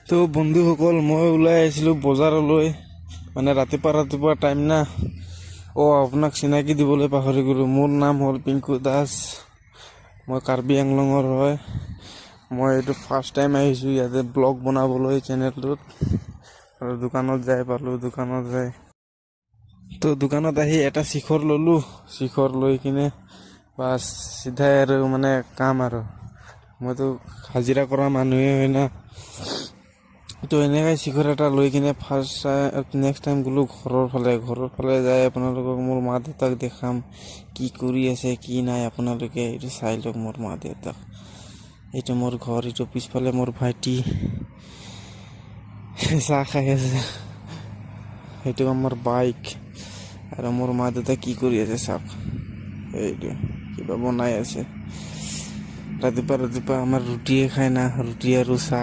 তো বন্ধুসকল, মই ওলাই আহিছিলোঁ বজাৰলৈ, মানে ৰাতিপুৱা টাইম না। আপোনাক চিনাকি দিবলৈ পাহৰি গ'লোঁ। মোৰ নাম হ'ল পিংকু দাস, মই কাৰ্বি আংলঙৰ হয়। মই এইটো ফাৰ্ষ্ট টাইম আহিছোঁ ইয়াতে ব্লগ বনাবলৈ চেনেলটোত। আৰু দোকানত আহি এটা শিখৰ ল'লোঁ। শিখৰ লৈ কিনে বাছ চিধাই আৰু মানে কাম আৰু মইতো হাজিৰা কৰা মানুহে হয় না। তো এনেকৈ শিখৰ এটা লৈ কিনে নেক্সট টাইম গ'লোঁ ঘৰৰ ফালে যাই আপোনালোকক মোৰ মা দেউতাক দেখাম কি কৰি আছে কি নাই। আপোনালোকে এইটো চাই লওক মোৰ মা দেউতাক। এইটো মোৰ ঘৰ, এইটো পিছফালে মোৰ ভাইটি চাহ খাই আছে। সেইটো আমাৰ বাইক। আৰু মোৰ মা দেউতা কি কৰি আছে চাওক, এইটো কিবা বনাই আছে। ৰাতিপুৱা আমাৰ ৰুটিয়ে খাই না, ৰুটি আৰু চাহ।